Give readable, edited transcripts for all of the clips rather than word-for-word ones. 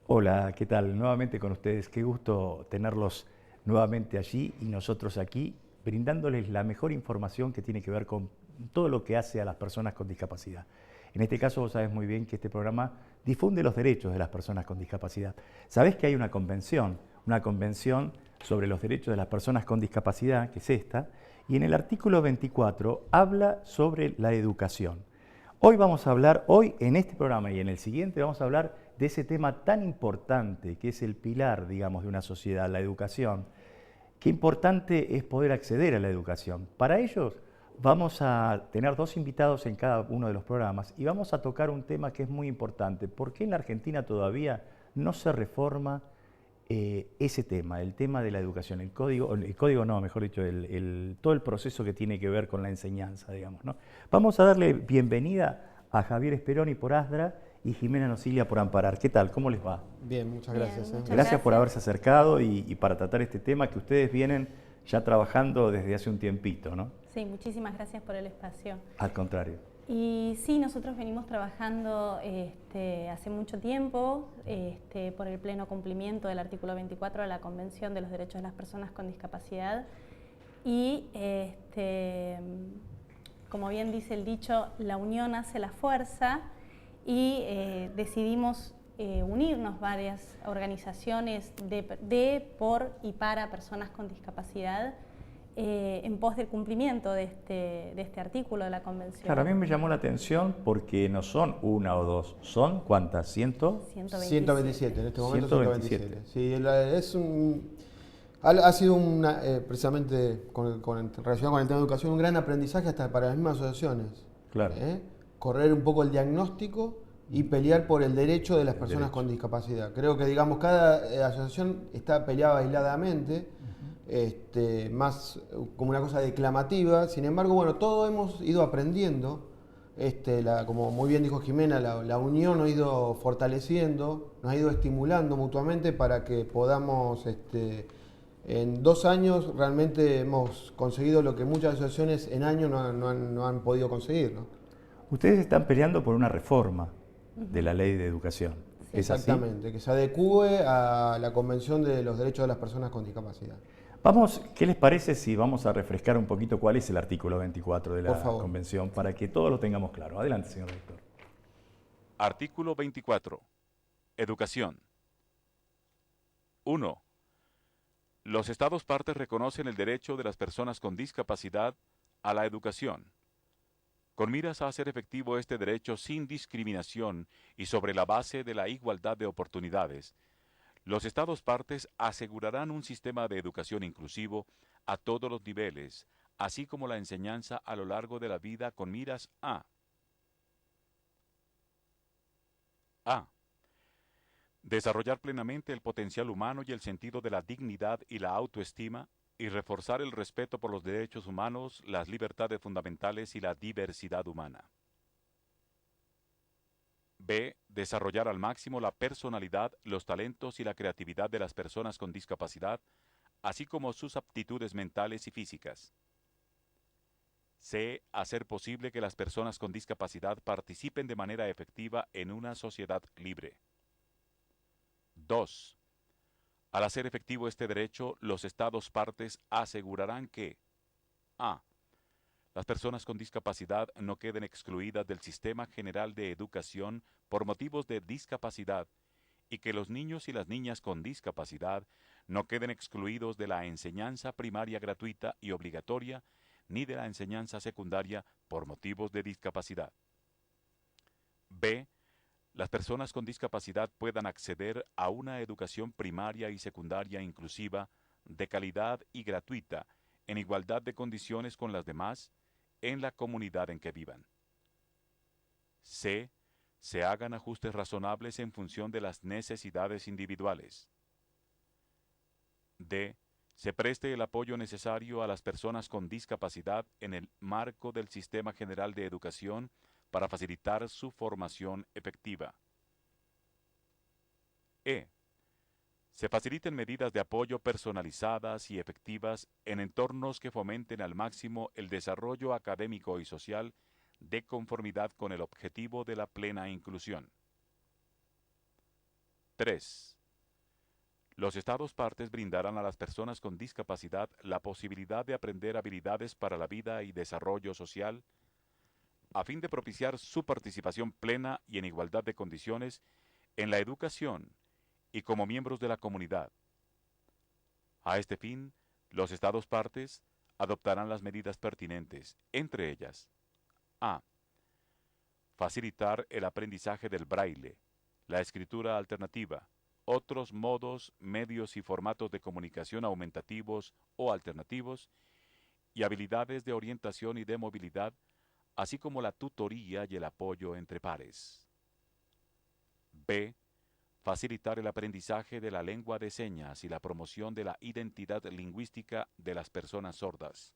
Hola, ¿qué tal? Nuevamente con ustedes. Qué gusto tenerlos nuevamente allí y nosotros aquí brindándoles la mejor información que tiene que ver con todo lo que hace a las personas con discapacidad. En este caso, vos sabés muy bien que este programa difunde los derechos de las personas con discapacidad. Sabés que hay una convención sobre los derechos de las personas con discapacidad, que es esta, y en el artículo 24 habla sobre la educación. Hoy vamos a hablar, hoy en este programa y en el siguiente vamos a hablar de ese tema tan importante que es el pilar, digamos, de una sociedad, la educación. Qué importante es poder acceder a la educación. Para ellos vamos a tener dos invitados en cada uno de los programas y vamos a tocar un tema que es muy importante. ¿Por qué en la Argentina todavía no se reforma ese tema, el tema de la educación, el código no, mejor dicho, todo el proceso que tiene que ver con la enseñanza, digamos, ¿no? Vamos a darle bienvenida a Javier Speroni por ASDRA y Jimena Nocilia por Amparar. ¿Qué tal? ¿Cómo les va? Bien, muchas Bien, gracias. muchas Gracias por gracias. haberse acercado y para tratar este tema que ustedes vienen ya trabajando desde hace un tiempito, ¿no? Sí, muchísimas gracias por el espacio. Al contrario. Y sí, nosotros venimos trabajando hace mucho tiempo por el pleno cumplimiento del artículo 24 de la Convención de los Derechos de las Personas con Discapacidad y como bien dice el dicho, la unión hace la fuerza y decidimos unirnos varias organizaciones por y para personas con discapacidad en pos del cumplimiento de este artículo de la Convención. Claro, a mí me llamó la atención porque no son una o dos, son ¿cuántas? ¿Ciento? 127, en este momento 127. 127. Sí, ha sido precisamente relacionado con el tema de educación, un gran aprendizaje hasta para las mismas asociaciones. Claro. ¿Eh? Correr un poco el diagnóstico y pelear por el derecho de las personas derecho. con discapacidad. Creo que, digamos, cada asociación está peleada aisladamente, más como una cosa declamativa. Sin embargo, bueno, todos hemos ido aprendiendo. Como muy bien dijo Jimena, la unión nos ha ido fortaleciendo, nos ha ido estimulando mutuamente para que podamos, en 2 años realmente hemos conseguido lo que muchas asociaciones en años no han podido conseguir, ¿no? Ustedes están peleando por una reforma de la ley de educación. Sí. ¿Es así? Exactamente, que se adecúe a la Convención de los Derechos de las Personas con Discapacidad. Vamos, ¿qué les parece si vamos a refrescar un poquito cuál es el artículo 24 de Por la favor. Convención para que todos lo tengamos claro? Adelante, señor director. Artículo 24. Educación. 1. Los Estados partes reconocen el derecho de las personas con discapacidad a la educación. Con miras a hacer efectivo este derecho sin discriminación y sobre la base de la igualdad de oportunidades, los Estados partes asegurarán un sistema de educación inclusivo a todos los niveles, así como la enseñanza a lo largo de la vida con miras a desarrollar plenamente el potencial humano y el sentido de la dignidad y la autoestima, y reforzar el respeto por los derechos humanos, las libertades fundamentales y la diversidad humana. B. Desarrollar al máximo la personalidad, los talentos y la creatividad de las personas con discapacidad, así como sus aptitudes mentales y físicas. C. Hacer posible que las personas con discapacidad participen de manera efectiva en una sociedad libre. 2. Al hacer efectivo este derecho, los Estados partes asegurarán que a. Las personas con discapacidad no queden excluidas del sistema general de educación por motivos de discapacidad y que los niños y las niñas con discapacidad no queden excluidos de la enseñanza primaria gratuita y obligatoria ni de la enseñanza secundaria por motivos de discapacidad. B. Las personas con discapacidad puedan acceder a una educación primaria y secundaria inclusiva, de calidad y gratuita, en igualdad de condiciones con las demás, en la comunidad en que vivan. C. Se hagan ajustes razonables en función de las necesidades individuales. D. Se preste el apoyo necesario a las personas con discapacidad en el marco del Sistema General de Educación para facilitar su formación efectiva. E. Se faciliten medidas de apoyo personalizadas y efectivas en entornos que fomenten al máximo el desarrollo académico y social de conformidad con el objetivo de la plena inclusión. 3. Los Estados partes brindarán a las personas con discapacidad la posibilidad de aprender habilidades para la vida y desarrollo social a fin de propiciar su participación plena y en igualdad de condiciones en la educación y como miembros de la comunidad. A este fin, los Estados partes adoptarán las medidas pertinentes, entre ellas: a. Facilitar el aprendizaje del braille, la escritura alternativa, otros modos, medios y formatos de comunicación aumentativos o alternativos, y habilidades de orientación y de movilidad, así como la tutoría y el apoyo entre pares. B. Facilitar el aprendizaje de la lengua de señas y la promoción de la identidad lingüística de las personas sordas.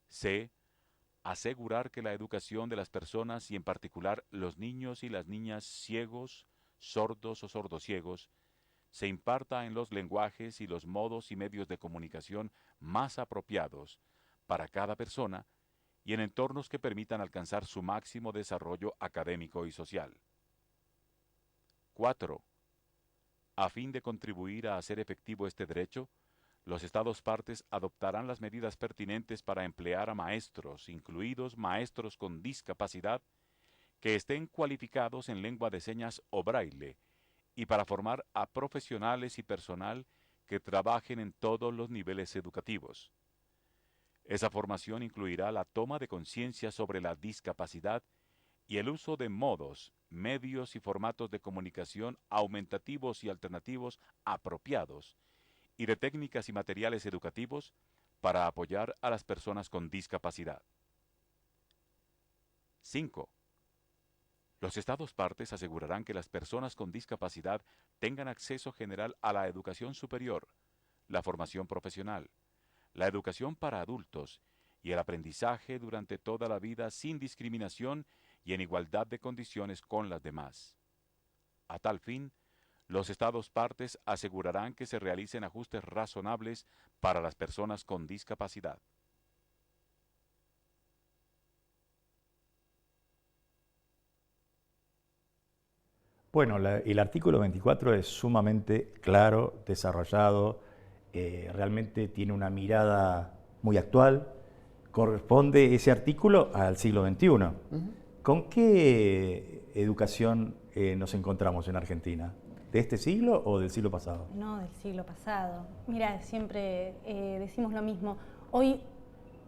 C. Asegurar que la educación de las personas y en particular los niños y las niñas ciegos, sordos o sordociegos se imparta en los lenguajes y los modos y medios de comunicación más apropiados para cada persona y en entornos que permitan alcanzar su máximo desarrollo académico y social. 4. A fin de contribuir a hacer efectivo este derecho, los Estados partes adoptarán las medidas pertinentes para emplear a maestros, incluidos maestros con discapacidad, que estén cualificados en lengua de señas o braille, y para formar a profesionales y personal que trabajen en todos los niveles educativos. Esa formación incluirá la toma de conciencia sobre la discapacidad y el uso de modos, medios y formatos de comunicación aumentativos y alternativos apropiados, y de técnicas y materiales educativos para apoyar a las personas con discapacidad. 5. Los Estados partes asegurarán que las personas con discapacidad tengan acceso general a la educación superior, la formación profesional, la educación para adultos y el aprendizaje durante toda la vida sin discriminación y en igualdad de condiciones con las demás. A tal fin, los Estados partes asegurarán que se realicen ajustes razonables para las personas con discapacidad. Bueno, el artículo 24 es sumamente claro, desarrollado, realmente tiene una mirada muy actual. Corresponde ese artículo al siglo XXI. ¿Con qué educación nos encontramos en Argentina? ¿De este siglo o del siglo pasado? No, del siglo pasado. Mira, siempre decimos lo mismo. Hoy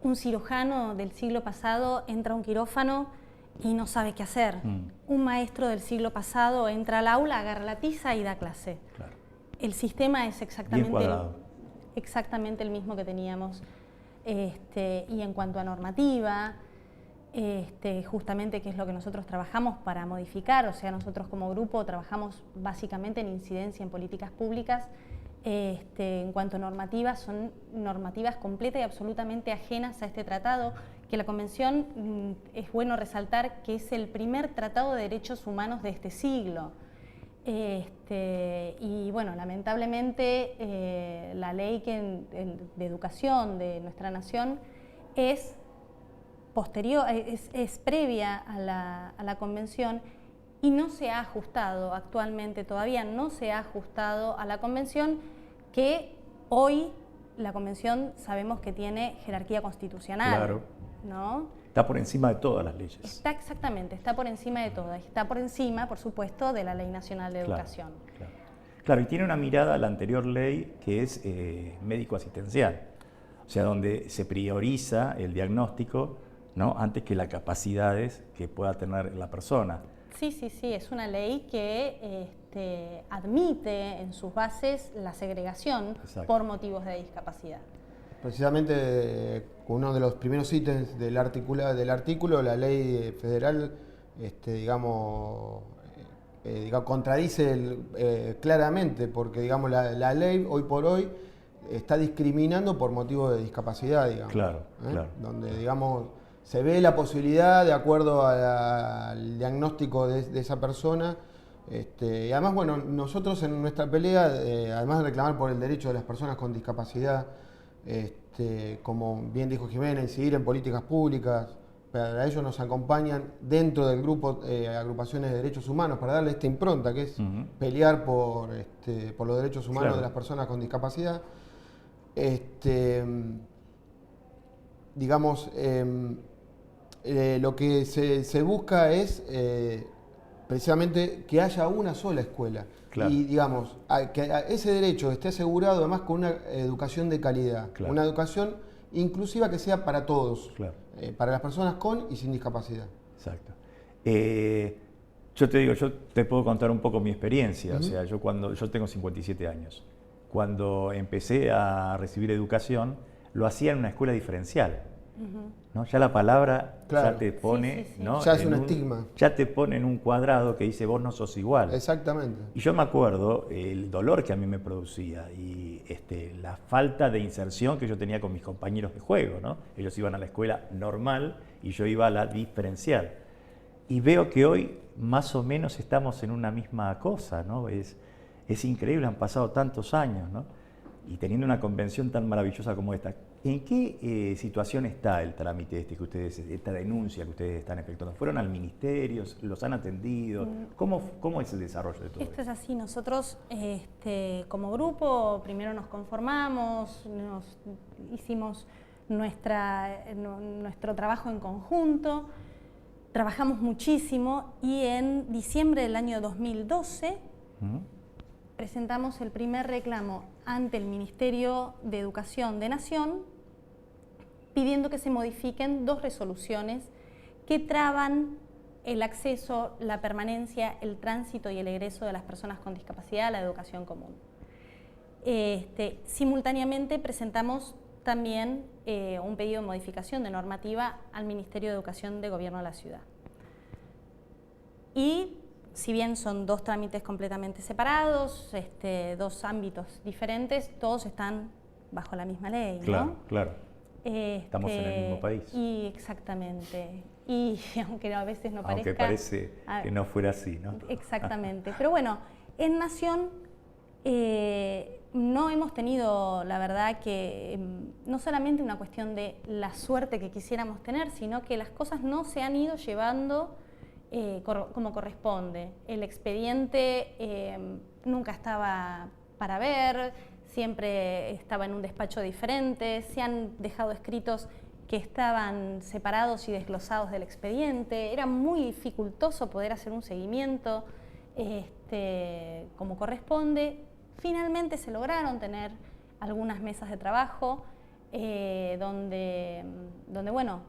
un cirujano del siglo pasado entra a un quirófano y no sabe qué hacer. Un maestro del siglo pasado entra al aula, agarra la tiza y da clase. Claro. El sistema es exactamente el mismo que teníamos. Y en cuanto a normativa, justamente que es lo que nosotros trabajamos para modificar, o sea, nosotros como grupo trabajamos básicamente en incidencia en políticas públicas. En cuanto a normativas, son normativas completa y absolutamente ajenas a este tratado, que la Convención, es bueno resaltar que es el primer tratado de derechos humanos de este siglo. Y bueno, lamentablemente la ley de educación de nuestra nación es posterior, es previa a la Convención y no se ha ajustado actualmente, todavía no se ha ajustado a la Convención, que hoy la Convención sabemos que tiene jerarquía constitucional. Claro. ¿No? Está por encima de todas las leyes. Exactamente, está por encima de todas. Está por encima, por supuesto, de la Ley Nacional de Educación. Claro, y tiene una mirada a la anterior ley que es médico-asistencial, o sea, donde se prioriza el diagnóstico, ¿no?, antes que las capacidades que pueda tener la persona. Sí, es una ley que admite en sus bases la segregación por motivos de discapacidad. Precisamente uno de los primeros ítems del artículo, la ley federal, contradice claramente, porque digamos la ley hoy por hoy está discriminando por motivos de discapacidad, digamos. Claro. Donde digamos se ve la posibilidad de acuerdo al diagnóstico de esa persona. Y además, bueno, nosotros en nuestra pelea, además de reclamar por el derecho de las personas con discapacidad, como bien dijo Jimena, incidir en políticas públicas para ello nos acompañan dentro del grupo agrupaciones de derechos humanos para darle esta impronta que es pelear por los derechos humanos de las personas con discapacidad. Digamos, lo que se busca es precisamente que haya una sola escuela. Claro. Y digamos, que ese derecho esté asegurado además con una educación de calidad, Claro. una educación inclusiva que sea para todos, Claro. para las personas con y sin discapacidad. Exacto. Yo te digo, yo te puedo contar un poco mi experiencia. O sea, yo tengo 57 años. Cuando empecé a recibir educación, lo hacía en una escuela diferencial. ¿No? Ya la palabra Claro. ya te pone, Sí. ¿no? Ya es un estigma. Ya te pone en un cuadrado que dice vos no sos igual. Exactamente. Y yo me acuerdo el dolor que a mí me producía y la falta de inserción que yo tenía con mis compañeros de juego, ¿no? Ellos iban a la escuela normal y yo iba a la diferencial. Y veo que hoy más o menos estamos en una misma cosa, ¿no? Es increíble, han pasado tantos años, ¿no? Y teniendo una convención tan maravillosa como esta, ¿en qué situación está el trámite esta denuncia que ustedes están efectuando? ¿Fueron al ministerio? ¿Los han atendido? ¿Cómo es el desarrollo de todo esto? Esto es así, nosotros como grupo primero nos conformamos, hicimos nuestro trabajo en conjunto, trabajamos muchísimo y en diciembre del año 2012 presentamos el primer reclamo ante el Ministerio de Educación de Nación pidiendo que se modifiquen 2 resoluciones que traban el acceso, la permanencia, el tránsito y el egreso de las personas con discapacidad a la educación común. Simultáneamente presentamos también un pedido de modificación de normativa al Ministerio de Educación de Gobierno de la Ciudad. Y si bien son 2 trámites completamente separados, 2 ámbitos diferentes, todos están bajo la misma ley, Claro, ¿no? claro. Estamos en el mismo país. Y exactamente. Y aunque a veces no parezca... Aunque parece que no fuera así, ¿no? Exactamente. Pero bueno, en Nación no hemos tenido, la verdad, que no solamente una cuestión de la suerte que quisiéramos tener, sino que las cosas no se han ido llevando como corresponde. El expediente nunca estaba para ver, siempre estaba en un despacho diferente, se han dejado escritos que estaban separados y desglosados del expediente, era muy dificultoso poder hacer un seguimiento como corresponde. Finalmente se lograron tener algunas mesas de trabajo donde bueno,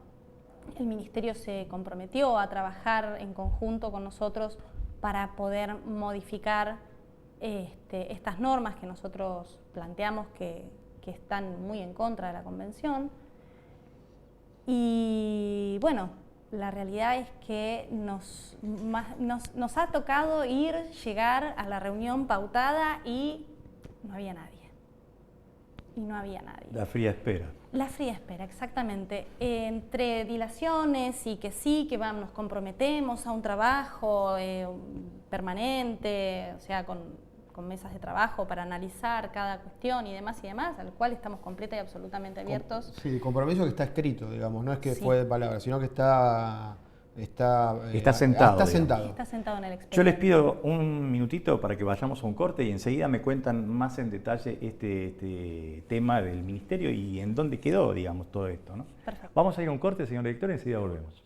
el Ministerio se comprometió a trabajar en conjunto con nosotros para poder modificar estas normas que nosotros planteamos que están muy en contra de la Convención. Y bueno, la realidad es que nos ha tocado llegar a la reunión pautada y no había nadie. La fría espera. La fría espera, exactamente. Entre dilaciones y que sí, que nos comprometemos a un trabajo permanente, o sea, con mesas de trabajo para analizar cada cuestión y demás, al cual estamos completa y absolutamente abiertos. Sí, el compromiso que está escrito, digamos, no es que Sí. fue de palabras, sino que está sentado. Está sentado. Está sentado en el expediente. Yo les pido un minutito para que vayamos a un corte y enseguida me cuentan más en detalle este tema del ministerio y en dónde quedó, digamos, todo esto, ¿no? Perfecto. Vamos a ir a un corte, señor director, y enseguida volvemos.